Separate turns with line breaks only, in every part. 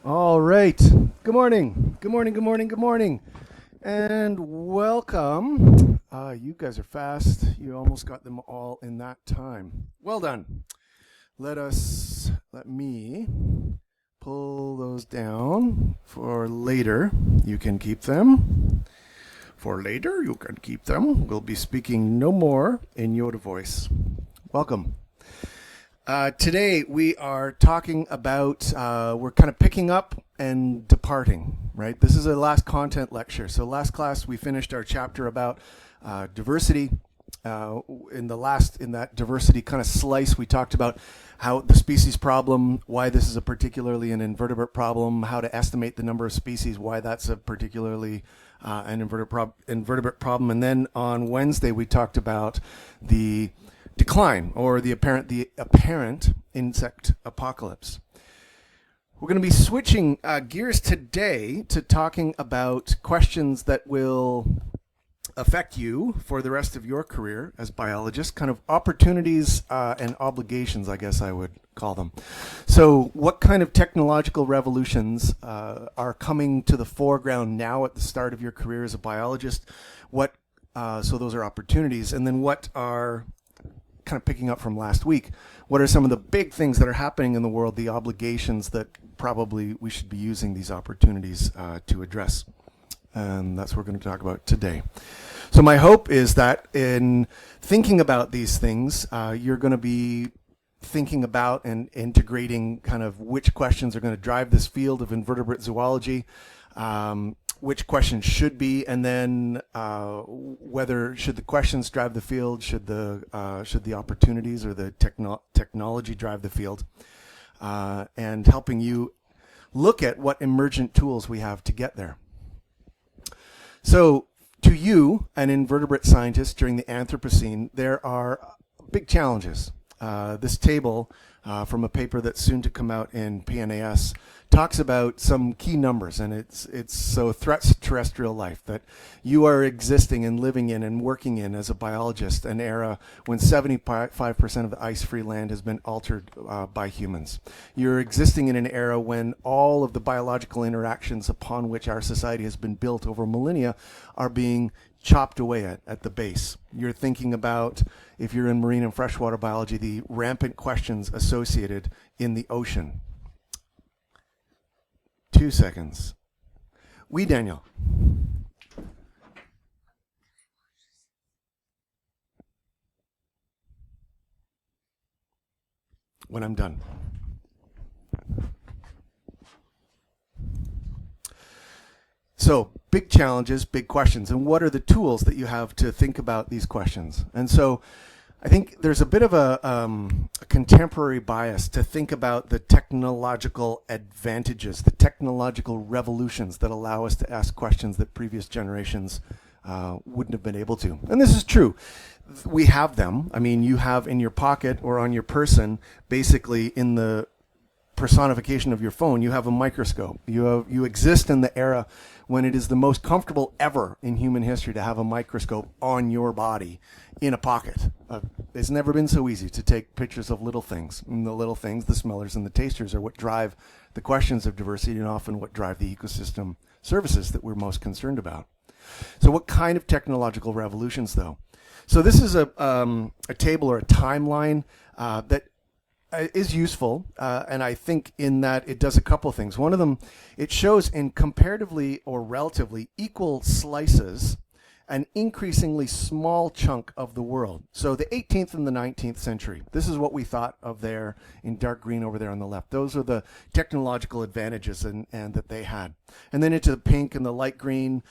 All right. Good morning. Good morning. Good morning. Good morning. And welcome. You guys are fast. You almost got them all in that time. Well done. Let me pull those down for later. You can keep them. For later, you can keep them. We'll be speaking no more in Yoda voice. Welcome. Today we are talking about, we're kind of picking up and departing, right? This is a last content lecture. So last class we finished our chapter about diversity. In that diversity kind of slice, we talked about how the species problem, why this is a particularly an invertebrate problem, how to estimate the number of species, why that's a particularly an invertebrate problem. And then on Wednesday we talked about the decline or the apparent insect apocalypse. We're going to be switching gears today to talking about questions that will affect you for the rest of your career as biologists, kind of opportunities and obligations, I guess I would call them. So what kind of technological revolutions are coming to the foreground now at the start of your career as a biologist? So those are opportunities. And then what are, kind of picking up from last week, what are some of the big things that are happening in the world, the obligations that probably we should be using these opportunities to address? And that's what we're going to talk about today. So my hope is that in thinking about these things, you're going to be thinking about and integrating kind of which questions are going to drive this field of invertebrate zoology, which questions should be, and then whether should the questions drive the field, should the opportunities or the technology drive the field, and helping you look at what emergent tools we have to get there. So to you, an invertebrate scientist during the Anthropocene, there are big challenges. This table from a paper that's soon to come out in PNAS talks about some key numbers, and it's so threats to terrestrial life, that you are existing and living in and working in as a biologist an era when 75% of the ice-free land has been altered by humans. You're existing in an era when all of the biological interactions upon which our society has been built over millennia are being chopped away at the base. You're thinking about, if you're in marine and freshwater biology, the rampant questions associated in the ocean. 2 seconds. Daniel. When I'm done. So, big challenges, big questions, and what are the tools that you have to think about these questions? And so, I think there's a bit of a contemporary bias to think about the technological advantages, the technological revolutions that allow us to ask questions that previous generations wouldn't have been able to. And this is true. We have them. I mean, you have in your pocket or on your person, basically in the personification of your phone, you have a microscope. You exist in the era when it is the most comfortable ever in human history to have a microscope on your body in a pocket. It's never been so easy to take pictures of little things. And the little things, the smellers and the tasters, are what drive the questions of diversity and often what drive the ecosystem services that we're most concerned about. So what kind of technological revolutions, though? So this is a table or a timeline that is useful, and I think in that it does a couple things. One of them, it shows in comparatively or relatively equal slices an increasingly small chunk of the world. So the 18th and the 19th century, this is what we thought of there in dark green over there on the left. Those are the technological advantages and that they had. And then into the pink and the light green,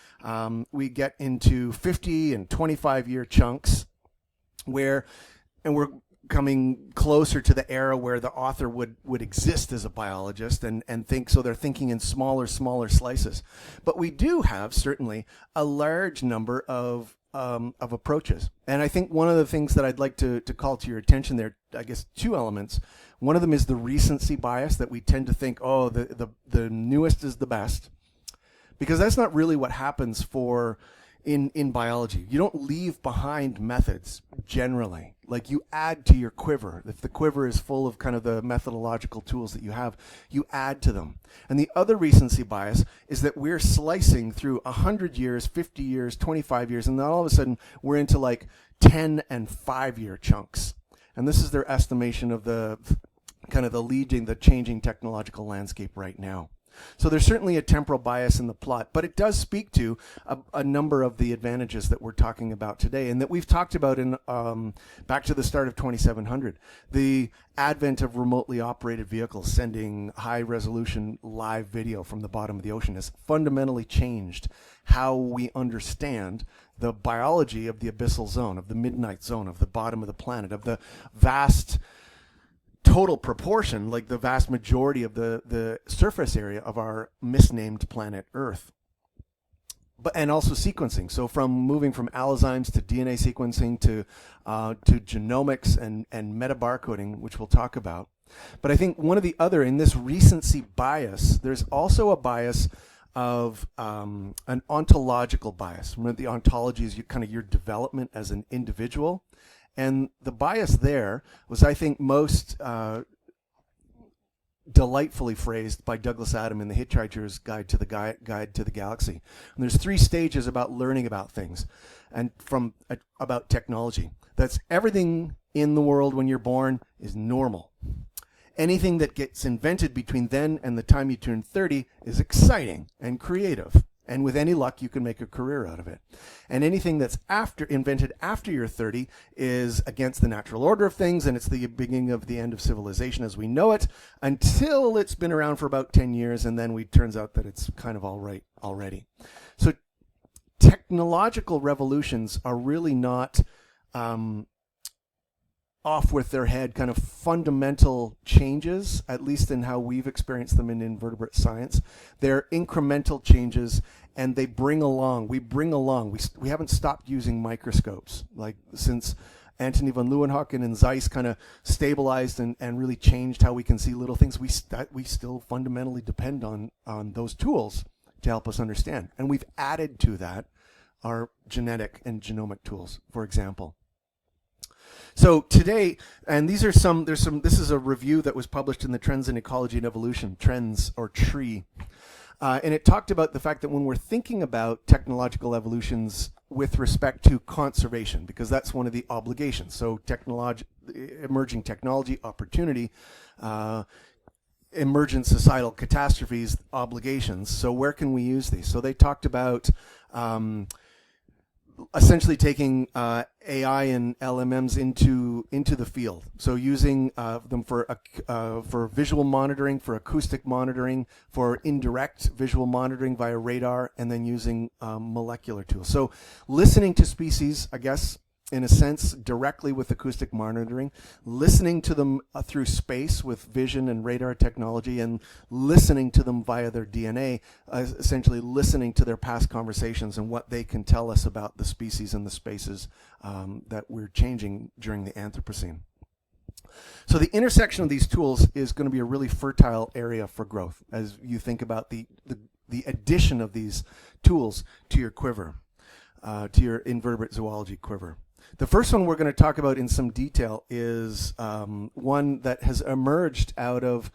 we get into 50 and 25-year chunks we're coming closer to the era where the author would exist as a biologist and think, so they're thinking in smaller slices. But we do have certainly a large number of approaches. And I think one of the things that I'd like to call to your attention there, I guess two elements. One of them is the recency bias, that we tend to think, oh, the newest is the best. Because that's not really what happens for in biology. You don't leave behind methods generally. Like, you add to your quiver. If the quiver is full of kind of the methodological tools that you have, you add to them. And the other recency bias is that we're slicing through 100 years, 50 years, 25 years, and then all of a sudden we're into like 10 and 5-year chunks. And this is their estimation of the kind of the changing technological landscape right now. So there's certainly a temporal bias in the plot, but it does speak to a number of the advantages that we're talking about today and that we've talked about in back to the start of 2700. The advent of remotely operated vehicles sending high-resolution live video from the bottom of the ocean has fundamentally changed how we understand the biology of the abyssal zone, of the midnight zone, of the bottom of the planet, of the vast total proportion, like the vast majority of the surface area of our misnamed planet Earth. And also sequencing. So moving from allozymes to DNA sequencing to genomics and metabarcoding, which we'll talk about. But I think one of the other, in this recency bias, there's also a bias of an ontological bias. Remember, the ontology is your development as an individual. And the bias there was, I think, most delightfully phrased by Douglas Adams in The Hitchhiker's Guide to the Galaxy. And there's 3 stages about learning about things and about technology. That's everything in the world when you're born is normal. Anything that gets invented between then and the time you turn 30 is exciting and creative. And with any luck, you can make a career out of it. And anything that's invented after you're 30 is against the natural order of things, and it's the beginning of the end of civilization as we know it, until it's been around for about 10 years, and then it turns out that it's kind of all right already. So technological revolutions are really not off with their head kind of fundamental changes, at least in how we've experienced them in invertebrate science. They're incremental changes, and we haven't stopped using microscopes. Like, since Antony van Leeuwenhoek and Zeiss kind of stabilized and really changed how we can see little things, we still fundamentally depend on those tools to help us understand. And we've added to that our genetic and genomic tools, for example. So today, and this is a review that was published in the Trends in Ecology and Evolution, Trends, or TREE. And it talked about the fact that when we're thinking about technological evolutions with respect to conservation, because that's one of the obligations. So emerging technology, opportunity, emergent societal catastrophes, obligations. So where can we use these? So they talked about essentially taking AI and LMMs into the field. So using them for visual monitoring, for acoustic monitoring, for indirect visual monitoring via radar, and then using molecular tools. So listening to species, I guess, in a sense, directly with acoustic monitoring, listening to them through space with vision and radar technology, and listening to them via their DNA, essentially listening to their past conversations and what they can tell us about the species and the spaces that we're changing during the Anthropocene. So the intersection of these tools is going to be a really fertile area for growth as you think about the addition of these tools to your quiver, to your invertebrate zoology quiver. The first one we're going to talk about in some detail is one that has emerged out of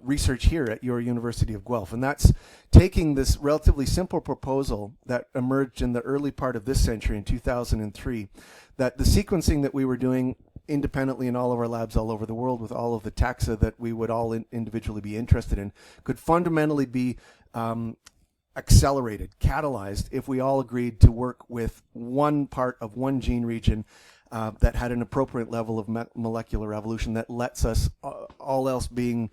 research here at your University of Guelph, and that's taking this relatively simple proposal that emerged in the early part of this century in 2003, that the sequencing that we were doing independently in all of our labs all over the world with all of the taxa that we would all individually be interested in could fundamentally be accelerated, catalyzed, if we all agreed to work with one part of one gene region that had an appropriate level of molecular evolution that lets us, all else being,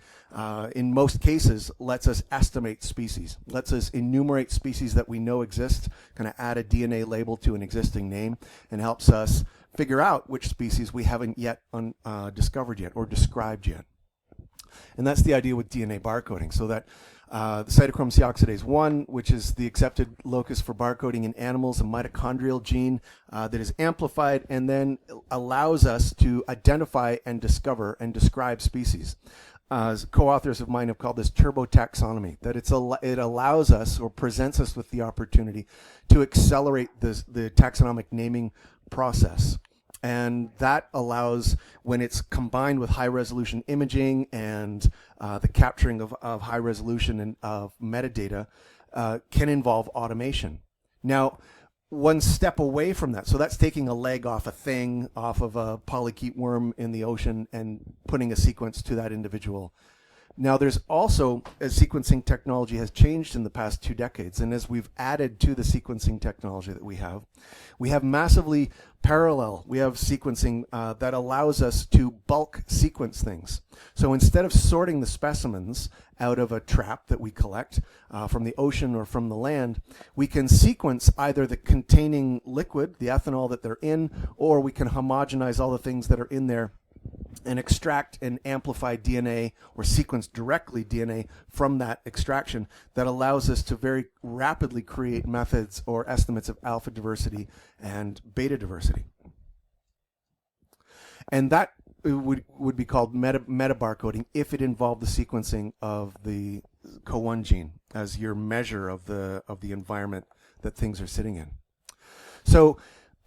in most cases, lets us estimate species, lets us enumerate species that we know exist, kind of add a DNA label to an existing name, and helps us figure out which species we haven't yet discovered yet or described yet. And that's the idea with DNA barcoding, so that the cytochrome C oxidase 1, which is the accepted locus for barcoding in animals, a mitochondrial gene that is amplified and then allows us to identify and discover and describe species. co-authors of mine have called this turbo taxonomy, that it allows us or presents us with the opportunity to accelerate the taxonomic naming process. And that allows, when it's combined with high resolution imaging and the capturing of high resolution and of metadata, can involve automation. Now, one step away from that, so that's taking a leg off a thing, off of a polychaete worm in the ocean and putting a sequence to that individual. Now, there's also, as sequencing technology has changed in the past 2 decades, and as we've added to the sequencing technology that we have massively parallel. We have sequencing that allows us to bulk sequence things. So instead of sorting the specimens out of a trap that we collect from the ocean or from the land, we can sequence either the containing liquid, the ethanol that they're in, or we can homogenize all the things that are in there and extract and amplify DNA or sequence directly DNA from that extraction that allows us to very rapidly create methods or estimates of alpha diversity and beta diversity. And that would be called metabarcoding if it involved the sequencing of the CO1 gene as your measure of the environment that things are sitting in. So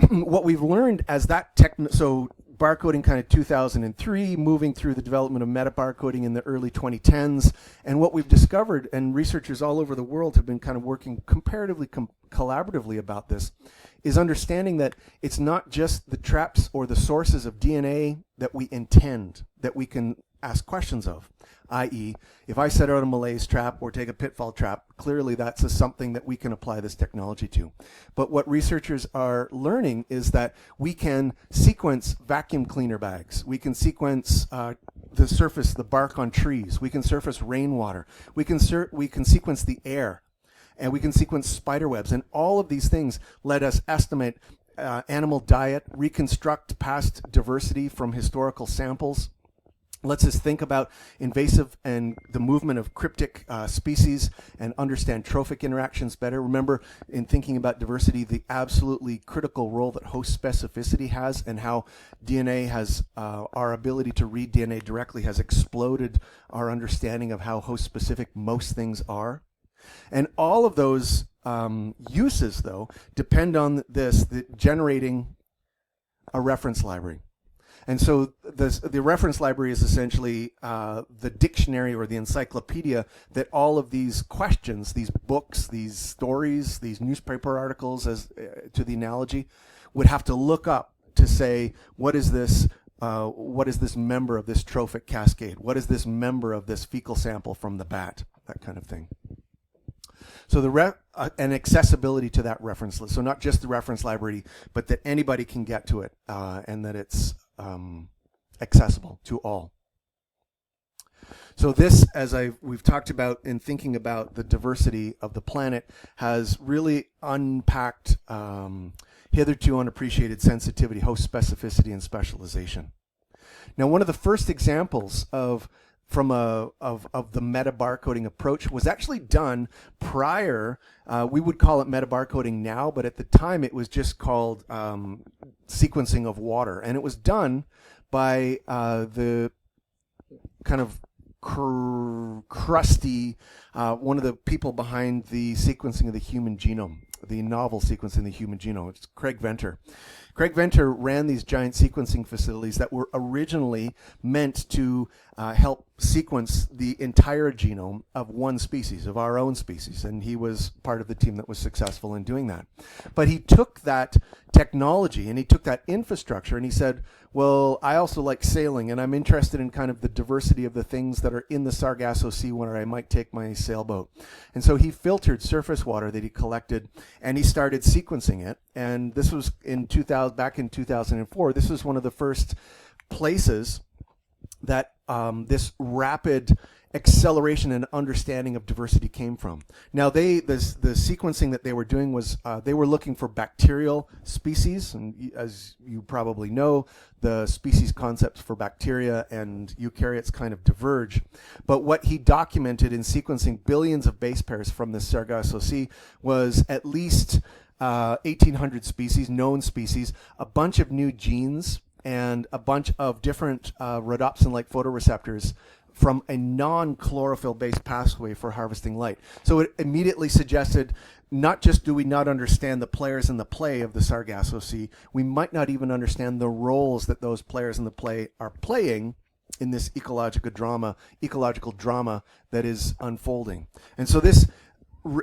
what we've learned as that so barcoding kind of 2003, moving through the development of metabarcoding in the early 2010s, and what we've discovered, and researchers all over the world have been kind of working comparatively collaboratively about this, is understanding that it's not just the traps or the sources of DNA that we intend, that we can ask questions of. I.e., if I set out a malaise trap or take a pitfall trap, clearly that's something that we can apply this technology to. But what researchers are learning is that we can sequence vacuum cleaner bags. We can sequence the surface, the bark on trees. We can surface rainwater. We can sequence the air. And we can sequence spider webs. And all of these things let us estimate animal diet, reconstruct past diversity from historical samples, lets us think about invasive and the movement of cryptic species and understand trophic interactions better. Remember, in thinking about diversity, the absolutely critical role that host specificity has, and how DNA has, our ability to read DNA directly has exploded our understanding of how host specific most things are. And all of those uses, though, depend on generating a reference library. And so the reference library is essentially the dictionary or the encyclopedia that all of these questions, these books, these stories, these newspaper articles, as to the analogy, would have to look up to say, what is this member of this trophic cascade? What is this member of this fecal sample from the bat? That kind of thing. So and accessibility to that reference list. So not just the reference library, but that anybody can get to it, and that it's accessible to all. So this, as we've talked about in thinking about the diversity of the planet, has really unpacked hitherto unappreciated sensitivity, host specificity, and specialization. Now, one of the first examples of the metabarcoding approach was actually done prior. We would call it metabarcoding now, but at the time it was just called sequencing of water, and it was done by the kind of crusty one of the people behind the sequencing of the human genome, the novel sequencing of the human genome. It's Craig Venter. Craig Venter ran these giant sequencing facilities that were originally meant to help sequence the entire genome of one species, of our own species, and he was part of the team that was successful in doing that. But he took that technology and he took that infrastructure and he said, well, I also like sailing, and I'm interested in kind of the diversity of the things that are in the Sargasso Sea where I might take my sailboat. And so he filtered surface water that he collected, and he started sequencing it. And this was back in 2004. This was one of the first places that this rapid acceleration and understanding of diversity came from. Now, the sequencing that they were doing was they were looking for bacterial species, and as you probably know, the species concepts for bacteria and eukaryotes kind of diverge. But what he documented in sequencing billions of base pairs from the Sargasso Sea was at least 1,800 species, known species, a bunch of new genes, and a bunch of different rhodopsin-like photoreceptors from a non-chlorophyll based pathway for harvesting light. So it immediately suggested not just do we not understand the players in the play of the Sargasso Sea, we might not even understand the roles that those players in the play are playing in this ecological drama that is unfolding. And so this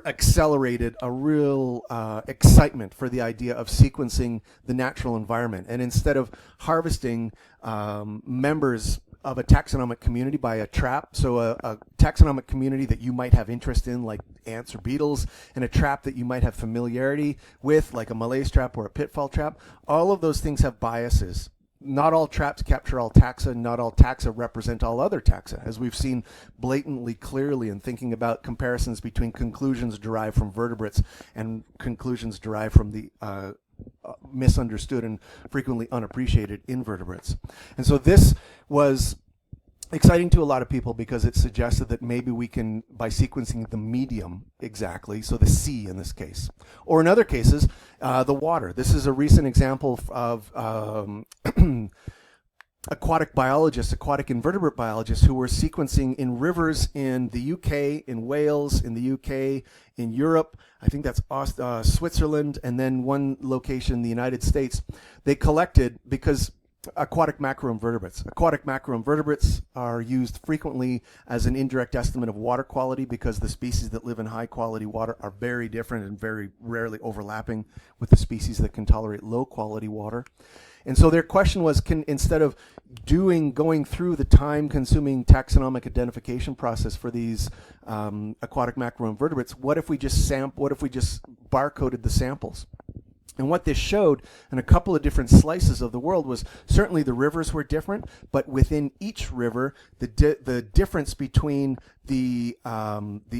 accelerated a real excitement for the idea of sequencing the natural environment. And instead of harvesting members of a taxonomic community by a trap, so a taxonomic community that you might have interest in, like ants or beetles, and a trap that you might have familiarity with, like a malaise trap or a pitfall trap, all of those things have biases. Not all traps capture all taxa, not all taxa represent all other taxa, as we've seen blatantly clearly in thinking about comparisons between conclusions derived from vertebrates and conclusions derived from the misunderstood and frequently unappreciated invertebrates. And so this was exciting to a lot of people because it suggested that maybe we can, by sequencing the medium exactly, so the sea in this case, or in other cases, the water. This is a recent example of aquatic biologists, aquatic invertebrate biologists who were sequencing in rivers in the UK, in Wales, in the UK, in Europe, I think that's Switzerland, and then one location in the United States. They collected, because aquatic macroinvertebrates. Aquatic macroinvertebrates are used frequently as an indirect estimate of water quality because the species that live in high quality water are very different and very rarely overlapping with the species that can tolerate low quality water. And so their question was, instead of going through the time-consuming taxonomic identification process for these aquatic macroinvertebrates, what if we just barcoded the samples? And what this showed in a couple of different slices of the world was certainly the rivers were different, but within each river, the difference between the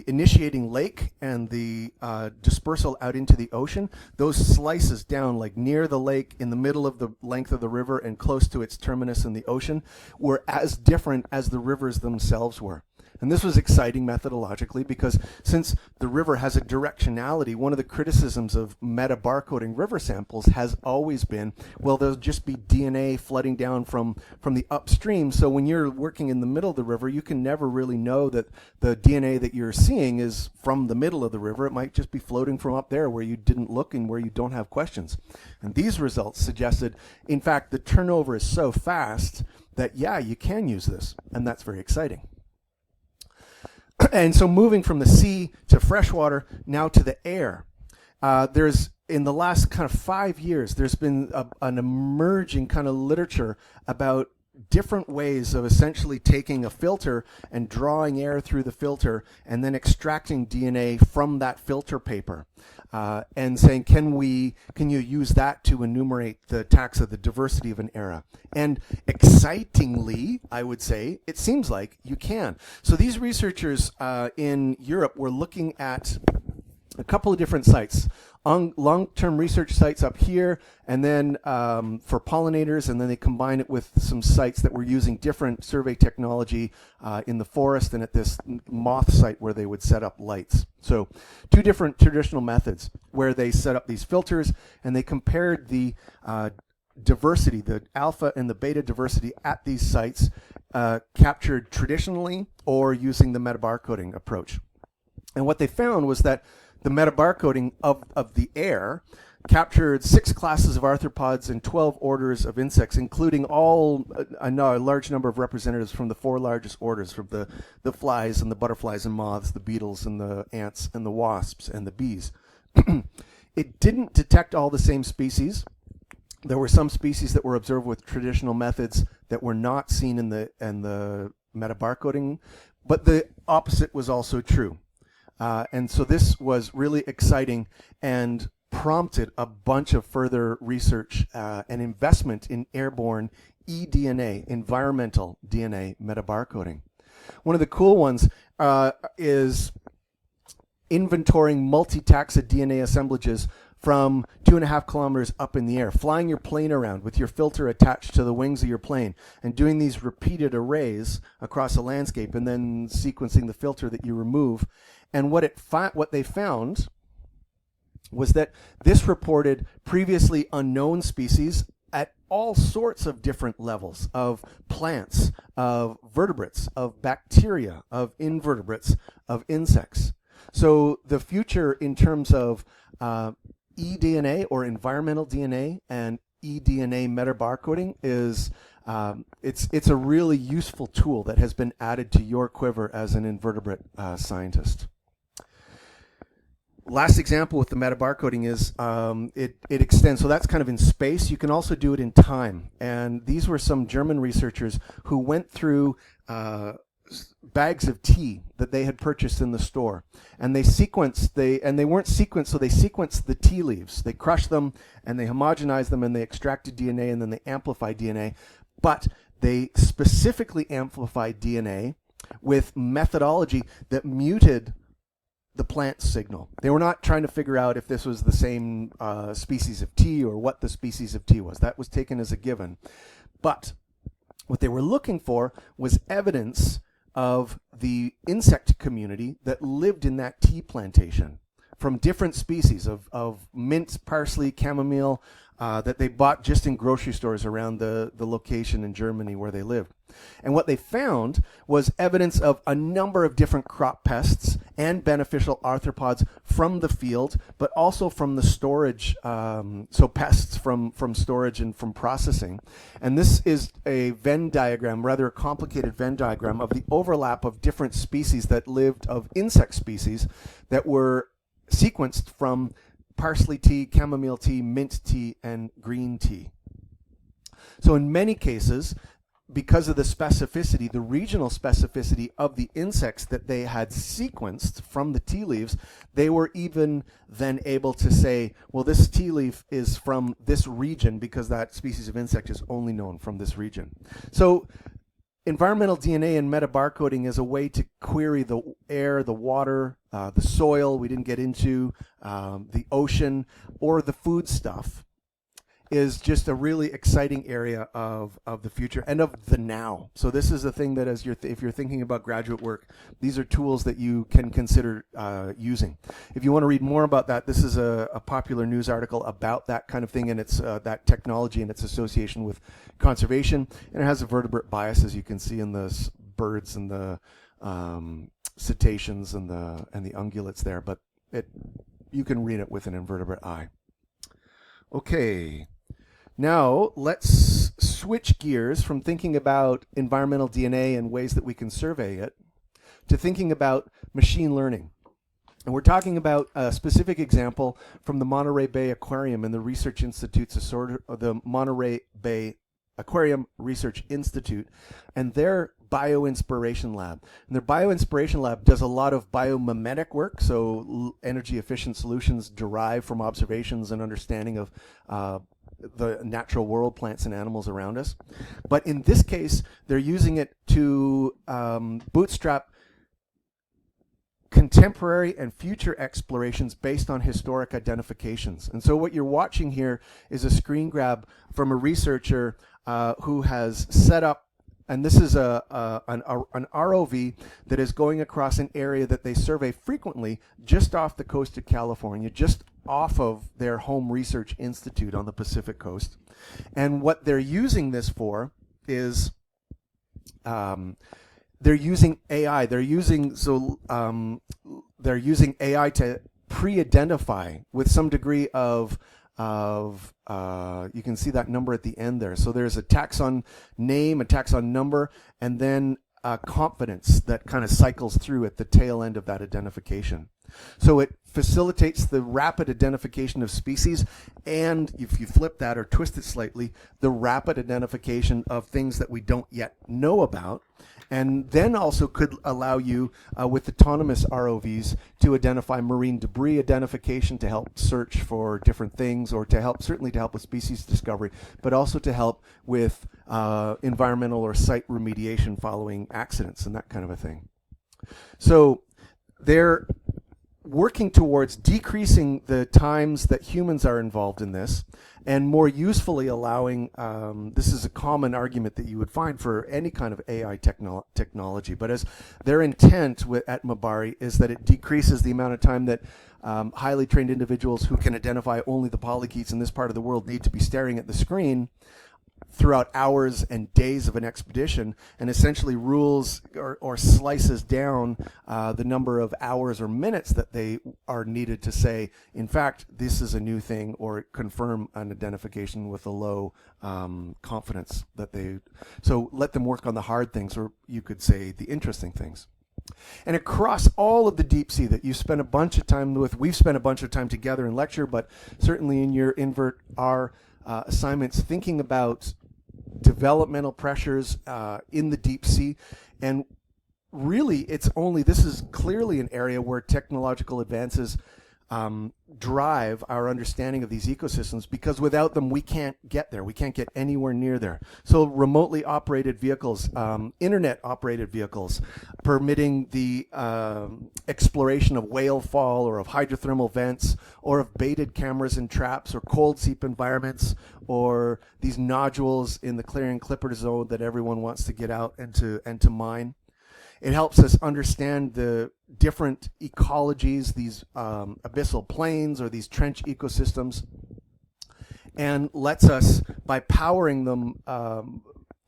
initiating lake and the dispersal out into the ocean, those slices down like near the lake, in the middle of the length of the river, and close to its terminus in the ocean, were as different as the rivers themselves were. And this was exciting methodologically because since the river has a directionality, one of the criticisms of meta-barcoding river samples has always been, well, there'll just be DNA flooding down from the upstream. So when you're working in the middle of the river, you can never really know that the DNA that you're seeing is from the middle of the river. It might just be floating from up there where you didn't look and where you don't have questions. And these results suggested, in fact, the turnover is so fast that, yeah, you can use this. And that's very exciting. And so moving from the sea to freshwater, now to the air. There's, in the last kind of 5 years, there's been an emerging kind of literature about different ways of essentially taking a filter and drawing air through the filter and then extracting DNA from that filter paper. And saying, can you use that to enumerate the taxa, the diversity of an era? And excitingly, I would say, it seems like you can. So these researchers in Europe were looking at a couple of different sites, on long-term research sites up here, and then for pollinators, and then they combine it with some sites that were using different survey technology in the forest and at this moth site where they would set up lights. So 2 different traditional methods where they set up these filters, and they compared the diversity, the alpha and the beta diversity at these sites captured traditionally or using the metabarcoding approach. And what they found was that the metabarcoding of the air captured 6 classes of arthropods and 12 orders of insects, including a large number of representatives from the 4 largest orders, from the flies and the butterflies and moths, the beetles and the ants and the wasps and the bees. It didn't detect all the same species. There were some species that were observed with traditional methods that were not seen in the metabarcoding, but the opposite was also true. And so this was really exciting and prompted a bunch of further research and investment in airborne eDNA, environmental DNA metabarcoding. One of the cool ones is inventorying multi-taxa DNA assemblages from 2.5 kilometers up in the air, flying your plane around with your filter attached to the wings of your plane and doing these repeated arrays across a landscape and then sequencing the filter that you remove. And what they found was that this reported previously unknown species at all sorts of different levels of plants, of vertebrates, of bacteria, of invertebrates, of insects. So the future in terms of eDNA or environmental DNA and eDNA metabarcoding is it's a really useful tool that has been added to your quiver as an invertebrate scientist. Last example with the metabarcoding is it extends, so that's kind of in space. You can also do it in time. And these were some German researchers who went through bags of tea that they had purchased in the store. And they sequenced, and they weren't sequenced, so they sequenced the tea leaves. They crushed them and they homogenized them and they extracted DNA and then they amplified DNA. But they specifically amplified DNA with methodology that muted the plant signal. They were not trying to figure out if this was the same species of tea or what the species of tea was. That was taken as a given. But what they were looking for was evidence of the insect community that lived in that tea plantation from different species of mint, parsley, chamomile that they bought just in grocery stores around the location in Germany where they lived. And what they found was evidence of a number of different crop pests and beneficial arthropods from the field, but also from the storage, so pests from storage and from processing. And this is a Venn diagram, rather a complicated Venn diagram of the overlap of different species that lived, of insect species that were sequenced from parsley tea, chamomile tea, mint tea, and green tea. So in many cases, because of the specificity, the regional specificity of the insects that they had sequenced from the tea leaves, they were even then able to say, well, this tea leaf is from this region because that species of insect is only known from this region. So environmental DNA and metabarcoding is a way to query the air, the water, the soil we didn't get into, the ocean, or the food stuff, is just a really exciting area of the future and of the now. So this is a thing that as if you're thinking about graduate work, these are tools that you can consider using. If you want to read more about that, this is a popular news article about that kind of thing, and it's that technology and its association with conservation. And it has a vertebrate bias, as you can see in the birds and the cetaceans and the ungulates there, but you can read it with an invertebrate eye. Okay. Now, let's switch gears from thinking about environmental DNA and ways that we can survey it to thinking about machine learning. And we're talking about a specific example from the Monterey Bay Aquarium and the Research Institute's the Monterey Bay Aquarium Research Institute and their Bioinspiration Lab. And their Bioinspiration Lab does a lot of biomimetic work, so energy efficient solutions derived from observations and understanding of the natural world, plants and animals around us. But in this case, they're using it to bootstrap contemporary and future explorations based on historic identifications. And so what you're watching here is a screen grab from a researcher who has set up, and this is an ROV that is going across an area that they survey frequently just off the coast of California, just off of their home research institute on the Pacific coast. And what they're using this for is they're using AI. They're using AI to pre-identify with some degree of you can see that number at the end there. So there's a taxon name, a taxon number, and then confidence that kind of cycles through at the tail end of that identification. So it facilitates the rapid identification of species, and if you flip that or twist it slightly, the rapid identification of things that we don't yet know about, and then also could allow you with autonomous ROVs to identify marine debris identification to help search for different things, or to help, certainly to help with species discovery, but also to help with environmental or site remediation following accidents and that kind of a thing. So they're working towards decreasing the times that humans are involved in this, and more usefully allowing, this is a common argument that you would find for any kind of AI technology, but as their intent at Mabari is that it decreases the amount of time that highly trained individuals who can identify only the polychaetes in this part of the world need to be staring at the screen throughout hours and days of an expedition, and essentially rules or slices down the number of hours or minutes that they are needed to say, in fact, this is a new thing, or confirm an identification with a low confidence that they. So let them work on the hard things, or you could say the interesting things. And across all of the deep sea that you spent a bunch of time with, we've spent a bunch of time together in lecture, but certainly in your invert R assignments, thinking about developmental pressures in the deep sea. And really, this is clearly an area where technological advances drive our understanding of these ecosystems, because without them we can't get there. We can't get anywhere near there. So remotely operated vehicles, internet operated vehicles, permitting the exploration of whale fall or of hydrothermal vents or of baited cameras and traps or cold seep environments or these nodules in the Clarion Clipper zone that everyone wants to get out and to mine. It helps us understand the different ecologies, these abyssal plains or these trench ecosystems, and lets us, by powering them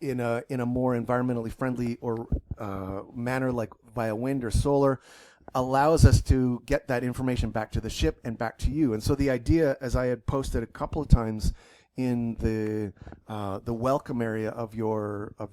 in a more environmentally friendly or manner, like via wind or solar, allows us to get that information back to the ship and back to you. And so the idea, as I had posted a couple of times in the welcome area of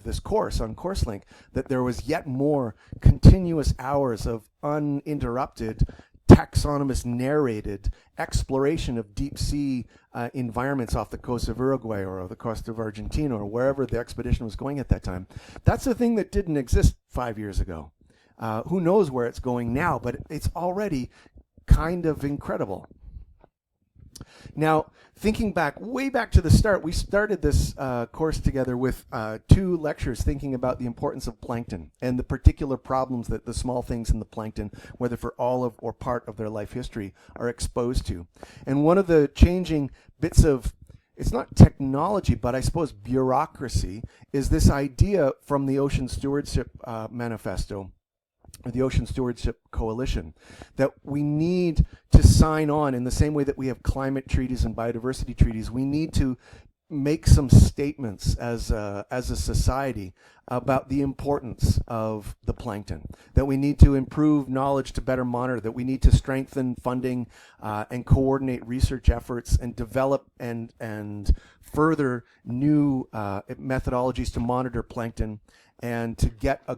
this course on CourseLink, that there was yet more continuous hours of uninterrupted, taxonomist narrated exploration of deep sea environments off the coast of Uruguay or the coast of Argentina or wherever the expedition was going at that time. That's a thing that didn't exist 5 years ago. Who knows where it's going now, but it's already kind of incredible. Now, thinking way back to the start, we started this course together with 2 lectures thinking about the importance of plankton and the particular problems that the small things in the plankton, whether for all of or part of their life history, are exposed to. And one of the changing bits of, it's not technology, but I suppose bureaucracy, is this idea from the Ocean Stewardship Manifesto, or the Ocean Stewardship Coalition, that we need to sign on in the same way that we have climate treaties and biodiversity treaties. We need to make some statements as a society about the importance of the plankton, that we need to improve knowledge to better monitor, that we need to strengthen funding and coordinate research efforts and develop and further new methodologies to monitor plankton and to get a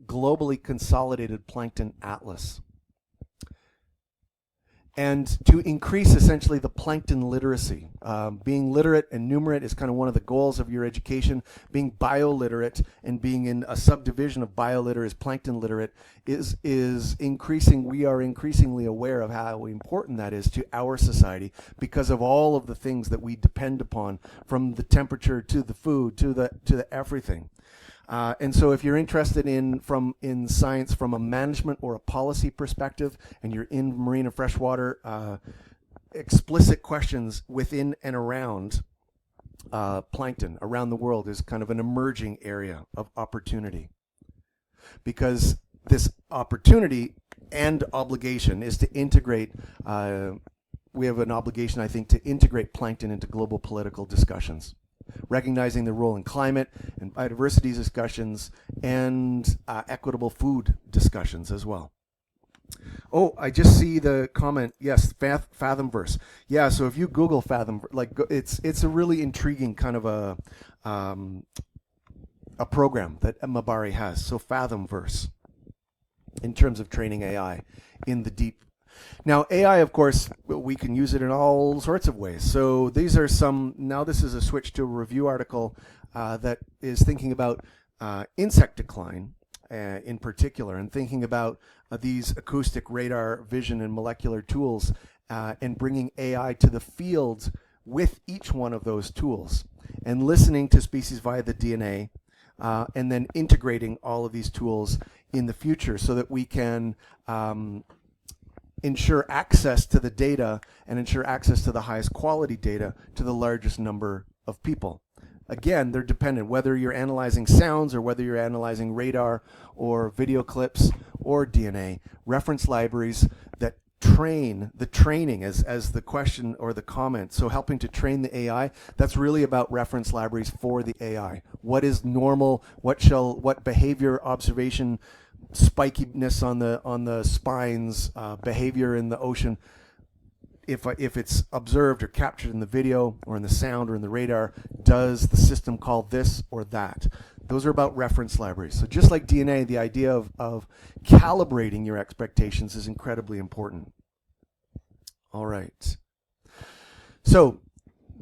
globally consolidated plankton atlas, and to increase essentially the plankton literacy. Being literate and numerate is kind of one of the goals of your education. Being bioliterate and being in a subdivision of bioliter is plankton literate is increasing. We are increasingly aware of how important that is to our society because of all of the things that we depend upon, from the temperature to the food to the everything. And so if you're interested in science from a management or a policy perspective, and you're in marine and freshwater, explicit questions within and around plankton around the world is kind of an emerging area of opportunity. Because this opportunity and obligation is to integrate, we have an obligation, I think, to integrate plankton into global political discussions, recognizing the role in climate and biodiversity discussions and equitable food discussions as well. Oh, I just see the comment. Yes, Fathomverse. Yeah, so if you Google Fathom, it's a really intriguing kind of a program that Mabari has. So Fathomverse, in terms of training AI in the deep. Now, AI, of course, we can use it in all sorts of ways. So these are some, now this is a switch to a review article that is thinking about insect decline in particular, and thinking about these acoustic radar vision and molecular tools and bringing AI to the field with each one of those tools and listening to species via the DNA and then integrating all of these tools in the future so that we can ensure access to the data and ensure access to the highest quality data to the largest number of people. Again, they're dependent, whether you're analyzing sounds or whether you're analyzing radar or video clips or DNA. Reference libraries that train, the training as the question or the comment, so helping to train the AI, that's really about reference libraries for the AI. What is normal? What behavior observation, spikiness on the spines, behavior in the ocean, if it's observed or captured in the video or in the sound or in the radar, does the system call this or that? Those are about reference libraries. So just like DNA, the idea of calibrating your expectations is incredibly important. All right. So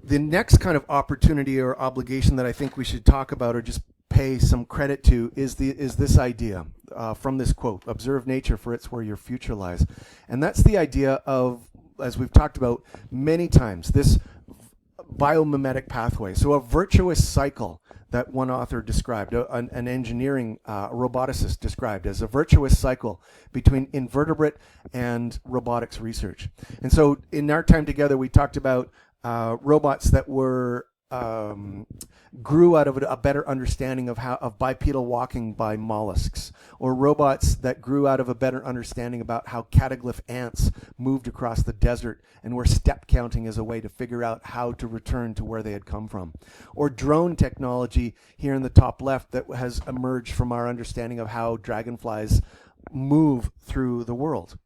the next kind of opportunity or obligation that I think we should talk about or just pay some credit to is this idea from this quote: "Observe nature, for it's where your future lies." And that's the idea of, as we've talked about many times, this biomimetic pathway. So a virtuous cycle that one author described, an engineering roboticist described as a virtuous cycle between invertebrate and robotics research. And so in our time together, we talked about robots that were grew out of a better understanding of bipedal walking by mollusks, or robots that grew out of a better understanding about how cataglyph ants moved across the desert and were step counting as a way to figure out how to return to where they had come from, or drone technology here in the top left that has emerged from our understanding of how dragonflies move through the world.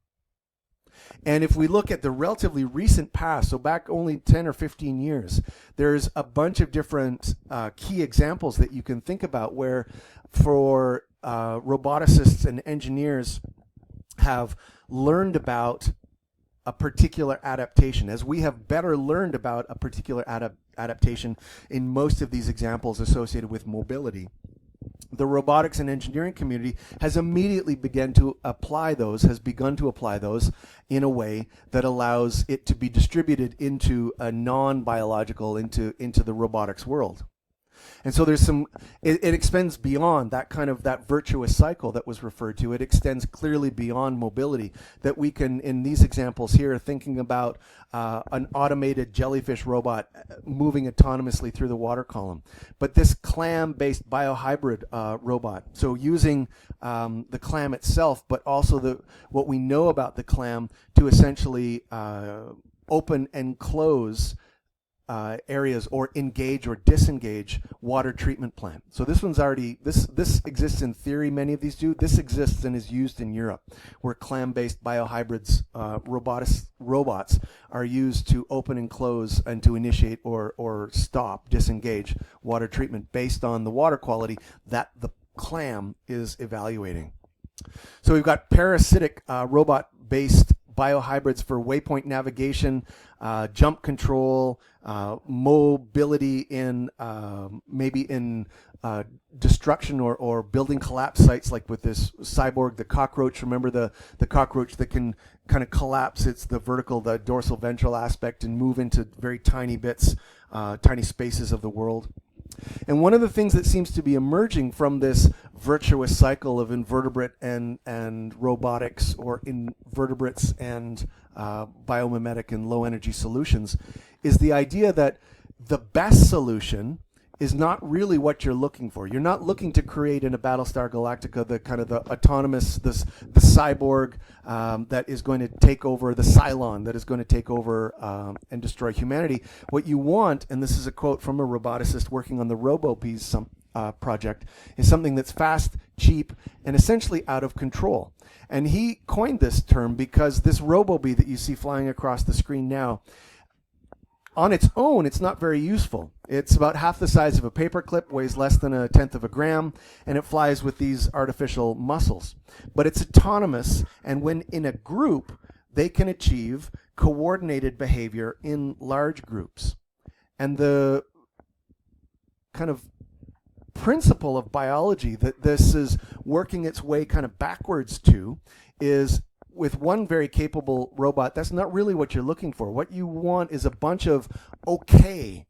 And if we look at the relatively recent past, so back only 10 or 15 years, there's a bunch of different key examples that you can think about where for roboticists and engineers have learned about a particular adaptation, as we have better learned about a particular adaptation in most of these examples associated with mobility. The robotics and engineering community has immediately begun to apply those in a way that allows it to be distributed into a non-biological, into the robotics world. And so there's it extends beyond that virtuous cycle that was referred to. It extends clearly beyond mobility, that we can, in these examples here, thinking about an automated jellyfish robot moving autonomously through the water column. But this clam-based biohybrid robot, so using the clam itself, but also what we know about the clam to essentially open and close areas or engage or disengage water treatment plant. So this one's already, this exists in theory, many of these do. This exists and is used in Europe, where clam-based biohybrids, robots are used to open and close and to initiate or stop, disengage water treatment based on the water quality that the clam is evaluating. So we've got parasitic robot-based biohybrids for waypoint navigation, jump control, mobility in maybe in destruction or building collapse sites, like with this cyborg, the cockroach. Remember the cockroach that can kind of collapse the dorsal ventral aspect and move into very tiny bits, tiny spaces of the world. And one of the things that seems to be emerging from this virtuous cycle of invertebrate and robotics, or invertebrates and biomimetic and low energy solutions, is the idea that the best solution is not really what you're looking for. You're not looking to create in a Battlestar Galactica the autonomous, the cyborg that is going to take over, the Cylon that is going to take over and destroy humanity. What you want, and this is a quote from a roboticist working on the RoboBees project, is something that's fast, cheap, and essentially out of control. And he coined this term because this RoboBee that you see flying across the screen now, on its own, it's not very useful. It's about half the size of a paperclip, weighs less than 1/10 of a gram, and it flies with these artificial muscles. But it's autonomous, and when in a group, they can achieve coordinated behavior in large groups. And the kind of principle of biology that this is working its way kind of backwards to is, with one very capable robot, that's not really what you're looking for. What you want is a bunch of okay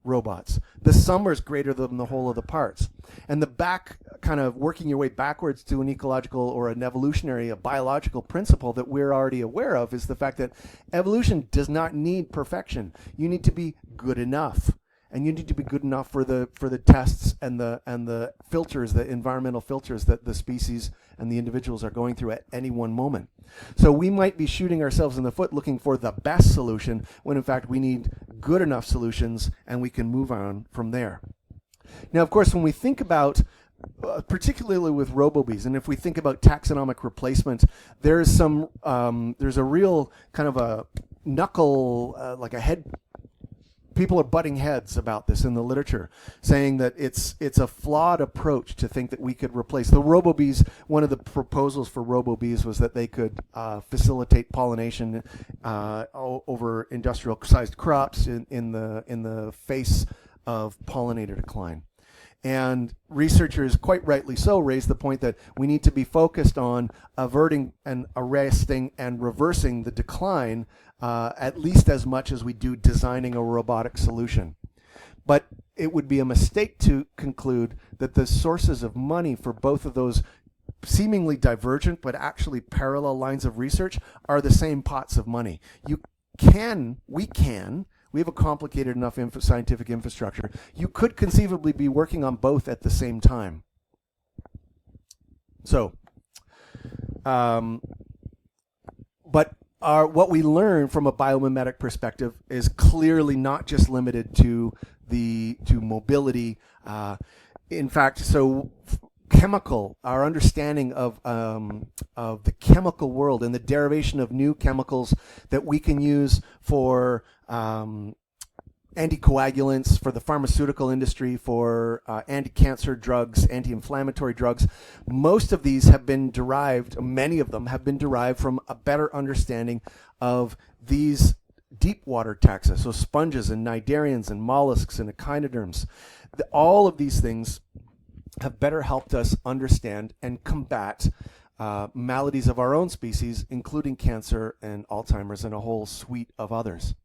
robots. The sum is greater than the whole of the parts. And the back, kind of working your way backwards to an ecological or an evolutionary, a biological principle that we're already aware of, is the fact that evolution does not need perfection. You need to be good enough. and you need to be good enough for the tests and the filters, the environmental filters that the species and the individuals are going through at any one moment. So we might be shooting ourselves in the foot looking for the best solution when in fact we need good enough solutions, and we can move on from there. Now, of course, when we think about particularly with robo-bees, and if we think about taxonomic replacement, there's a real kind of a knuckle, like a head. People are butting heads about this in the literature, saying that it's a flawed approach to think that we could replace the robo-bees. One of the proposals for robo-bees was that they could facilitate pollination over industrial-sized crops in the face of pollinator decline. And researchers, quite rightly so, raise the point that we need to be focused on averting and arresting and reversing the decline at least as much as we do designing a robotic solution. But it would be a mistake to conclude that the sources of money for both of those seemingly divergent but actually parallel lines of research are the same pots of money. We have a complicated enough scientific infrastructure. You could conceivably be working on both at the same time. So, but what we learn from a biomimetic perspective is clearly not just limited to mobility. In fact, so our understanding of the chemical world and the derivation of new chemicals that we can use for anticoagulants, for the pharmaceutical industry, for anti-cancer drugs, anti-inflammatory drugs. Most of these have been derived, many of them have been derived from a better understanding of these deep water taxa, so sponges and cnidarians and mollusks and echinoderms. All of these things have better helped us understand and combat maladies of our own species, including cancer and Alzheimer's and a whole suite of others.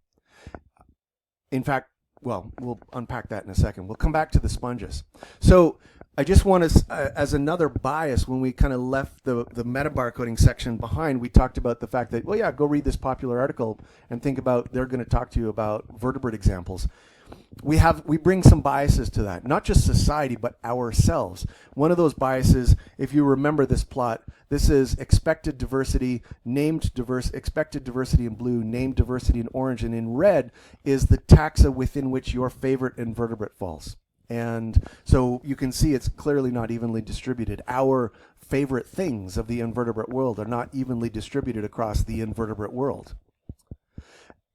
In fact, well, we'll unpack that in a second. We'll come back to the sponges. So I just want to, as another bias, when we kind of left the metabarcoding section behind, we talked about the fact that, well, yeah, go read this popular article and think about, they're going to talk to you about vertebrate examples. We bring some biases to that, not just society, but ourselves. One of those biases, if you remember this plot, this is expected diversity, expected diversity in blue, named diversity in orange, and in red is the taxa within which your favorite invertebrate falls. And so you can see it's clearly not evenly distributed. Our favorite things of the invertebrate world are not evenly distributed across the invertebrate world.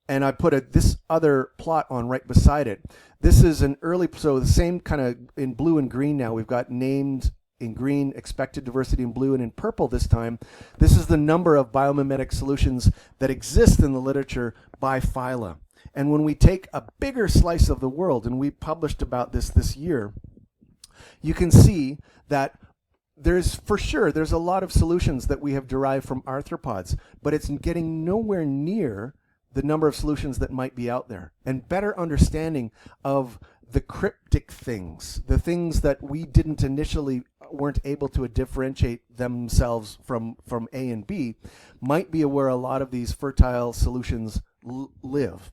And I put this other plot on right beside it. This is so the same kind of in blue and green now. We've got named in green, expected diversity in blue, and in purple this time. This is the number of biomimetic solutions that exist in the literature by phyla. And when we take a bigger slice of the world, and we published about this year, you can see that there's a lot of solutions that we have derived from arthropods, but it's getting nowhere near the number of solutions that might be out there, and better understanding of the cryptic things, the things that we weren't able to differentiate themselves from A and B, might be where a lot of these fertile solutions live.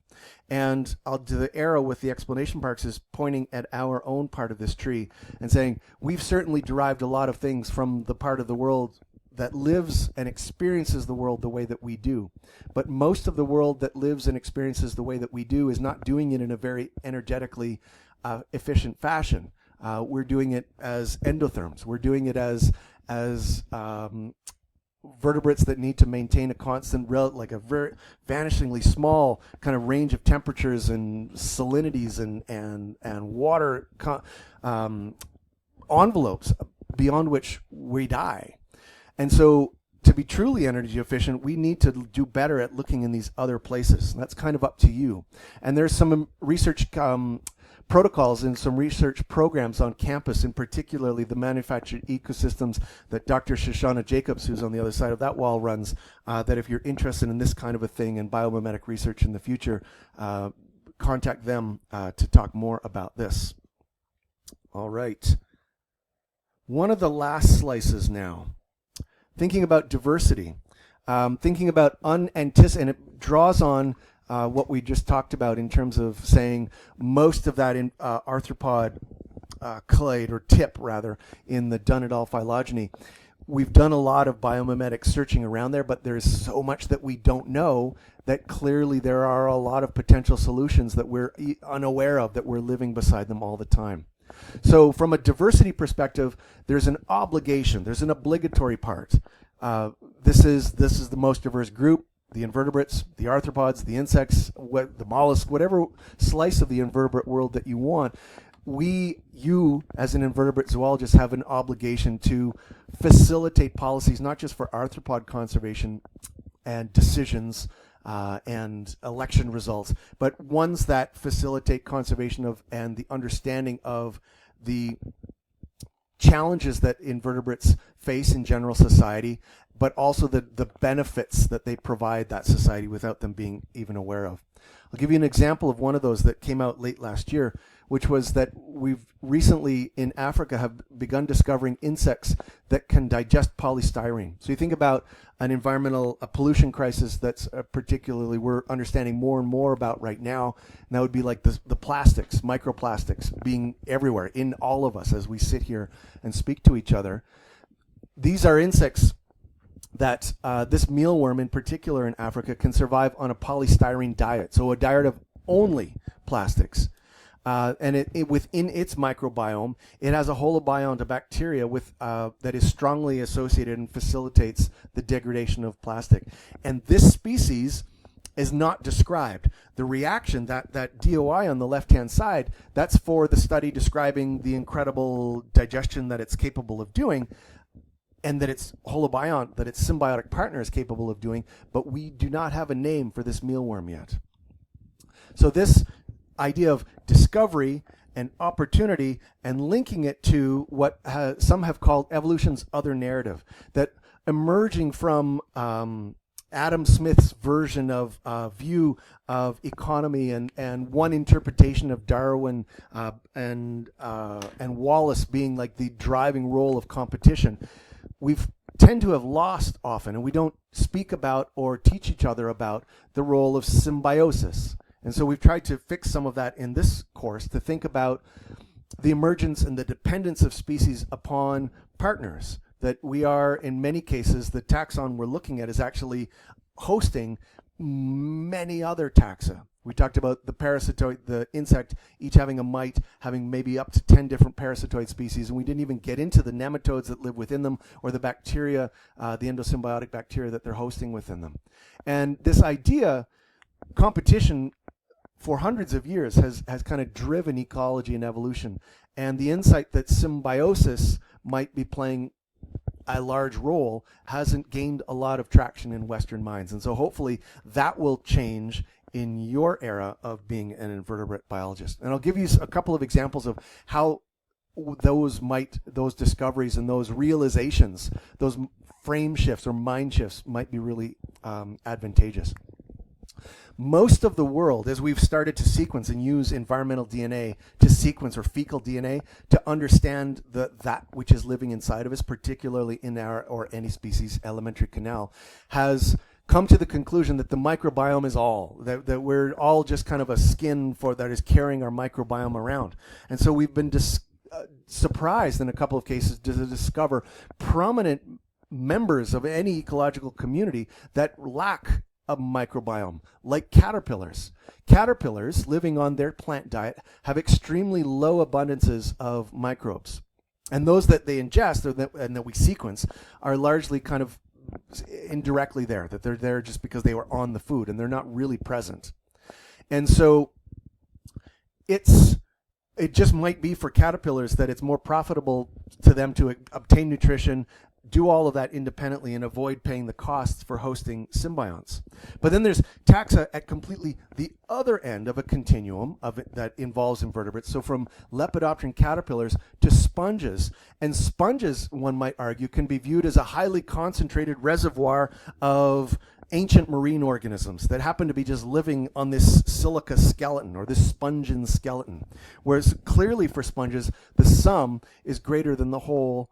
And I'll do the arrow with the explanation marks is pointing at our own part of this tree and saying, we've certainly derived a lot of things from the part of the world that lives and experiences the world the way that we do. But most of the world that lives and experiences the way that we do is not doing it in a very energetically efficient fashion. We're doing it as endotherms. We're doing it as vertebrates that need to maintain a constant, like a very vanishingly small kind of range of temperatures and salinities and water envelopes beyond which we die. And so to be truly energy efficient, we need to do better at looking in these other places. And that's kind of up to you. And there's some research protocols and some research programs on campus, in particularly the manufactured ecosystems that Dr. Shoshana Jacobs, who's on the other side of that wall, runs, that if you're interested in this kind of a thing and biomimetic research in the future, contact them to talk more about this. All right. One of the last slices now. Thinking about diversity, thinking about unanticipated, and it draws on what we just talked about in terms of saying most of that arthropod clade, or tip rather, in the Dunn et al. Phylogeny. We've done a lot of biomimetic searching around there, but there's so much that we don't know that clearly there are a lot of potential solutions that we're unaware of, that we're living beside them all the time. So from a diversity perspective, there's an obligation, there's an obligatory part. This is the most diverse group. The invertebrates, the arthropods, the insects, the mollusks, whatever slice of the invertebrate world that you want, you as an invertebrate zoologist have an obligation to facilitate policies, not just for arthropod conservation and decisions and election results, but ones that facilitate conservation of and the understanding of the challenges that invertebrates face in general society, but also the benefits that they provide that society without them being even aware of. I'll give you an example of one of those that came out late last year, which was that we've recently in Africa have begun discovering insects that can digest polystyrene. So you think about an environmental pollution crisis that's particularly we're understanding more and more about right now, and that would be like the plastics, microplastics being everywhere in all of us as we sit here and speak to each other. These are insects that this mealworm in particular in Africa can survive on a polystyrene diet, so a diet of only plastics. And it within its microbiome, it has a holobiont of bacteria that is strongly associated and facilitates the degradation of plastic. And this species is not described. The reaction, that DOI on the left-hand side, that's for the study describing the incredible digestion that it's capable of doing, and that its holobiont, that its symbiotic partner is capable of doing, but we do not have a name for this mealworm yet. So this idea of discovery and opportunity and linking it to what some have called evolution's other narrative, that emerging from Adam Smith's version of view of economy and one interpretation of Darwin and Wallace being like the driving role of competition, we've tend to have lost often, and we don't speak about or teach each other about the role of symbiosis. And so we've tried to fix some of that in this course to think about the emergence and the dependence of species upon partners, that we are, in many cases, the taxon we're looking at is actually hosting many other taxa. We talked about the parasitoid, the insect, each having a mite, having maybe up to 10 different parasitoid species, and we didn't even get into the nematodes that live within them or the bacteria, the endosymbiotic bacteria that they're hosting within them. And this idea, competition, for hundreds of years has kind of driven ecology and evolution. And the insight that symbiosis might be playing a large role hasn't gained a lot of traction in Western minds. And so hopefully that will change in your era of being an invertebrate biologist. And I'll give you a couple of examples of how those discoveries and those realizations, those frame shifts or mind shifts might be really advantageous. Most of the world, as we've started to sequence and use environmental DNA to sequence, or fecal DNA, to understand that which is living inside of us, particularly in our or any species alimentary canal, has come to the conclusion that the microbiome is all, that we're all just kind of a skin that is carrying our microbiome around. And so we've been surprised in a couple of cases to discover prominent members of any ecological community that lack a microbiome, like caterpillars. Caterpillars living on their plant diet have extremely low abundances of microbes. And those that they ingest and that we sequence are largely kind of indirectly there, that they're there just because they were on the food and they're not really present. And so it just might be for caterpillars that it's more profitable to them to obtain nutrition, do all of that independently, and avoid paying the costs for hosting symbionts. But then there's taxa at completely the other end of a continuum that involves invertebrates. So from lepidopteran caterpillars to sponges. And sponges, one might argue, can be viewed as a highly concentrated reservoir of ancient marine organisms that happen to be just living on this silica skeleton or this spongin skeleton. Whereas clearly for sponges, the sum is greater than the whole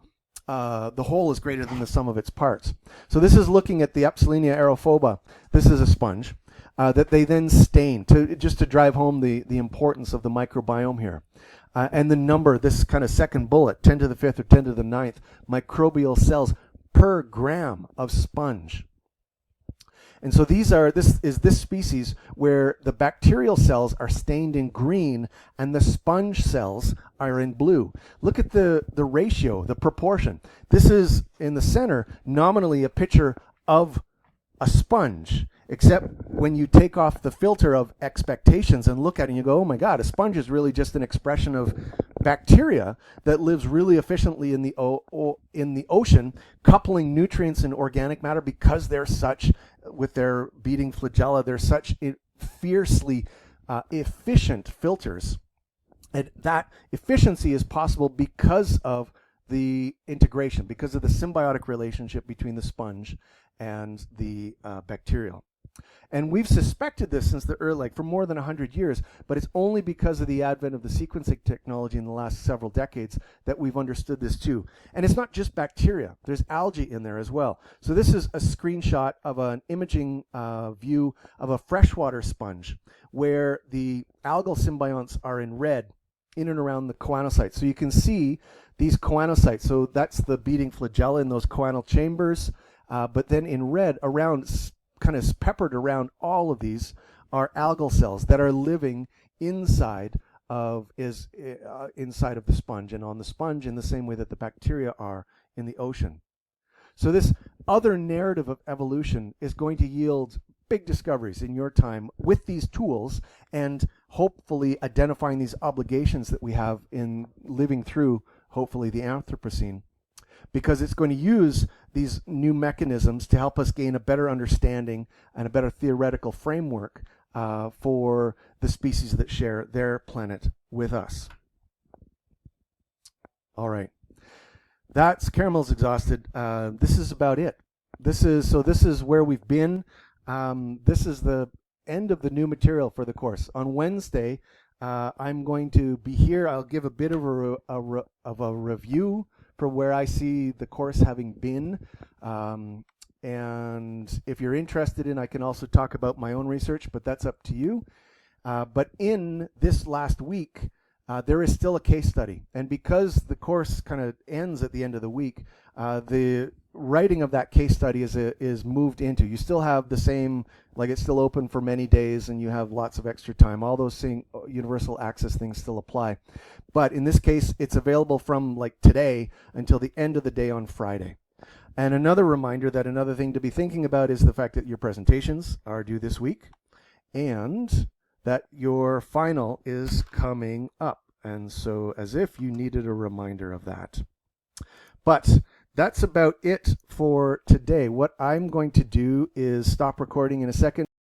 the whole is greater than the sum of its parts. So this is looking at the Epsilenia aerophoba. This is a sponge that they then stain just to drive home the importance of the microbiome here. And the number, this kind of second bullet, 10 to the 5th or 10 to the 9th, microbial cells per gram of sponge. And so this is this species where the bacterial cells are stained in green and the sponge cells are in blue. Look at the ratio, the proportion. This is, in the center, nominally a picture of a sponge, except when you take off the filter of expectations and look at it and you go, oh my God, a sponge is really just an expression of bacteria that lives really efficiently in the ocean, coupling nutrients and organic matter because they're such, with their beating flagella, they're such fiercely efficient filters. And that efficiency is possible because of the integration, because of the symbiotic relationship between the sponge and the bacterial. And we've suspected this since the early, like for more than 100 years, but it's only because of the advent of the sequencing technology in the last several decades that we've understood this too. And it's not just bacteria, there's algae in there as well. So this is a screenshot of an imaging view of a freshwater sponge where the algal symbionts are in red in and around the choanocytes. So you can see these choanocytes, so that's the beating flagella in those choanal chambers, but then in red around, kind of peppered around all of these, are algal cells that are living inside of inside of the sponge and on the sponge in the same way that the bacteria are in the ocean. So this other narrative of evolution is going to yield big discoveries in your time with these tools and hopefully identifying these obligations that we have in living through, hopefully, the Anthropocene, because it's going to use these new mechanisms to help us gain a better understanding and a better theoretical framework for the species that share their planet with us. All right. That's Caramel's exhausted. This is about it. This is where we've been. This is the end of the new material for the course. On Wednesday, I'm going to be here. I'll give a bit of a review for where I see the course having been. And if you're interested in, I can also talk about my own research, but that's up to you. But in this last week, there is still a case study. And because the course kind of ends at the end of the week, the writing of that case study is moved into. You still have the same, like it's still open for many days and you have lots of extra time. All those same universal access things still apply. But in this case, it's available from like today until the end of the day on Friday. And another reminder that another thing to be thinking about is the fact that your presentations are due this week and that your final is coming up. And so as if you needed a reminder of that. But that's about it for today. What I'm going to do is stop recording in a second.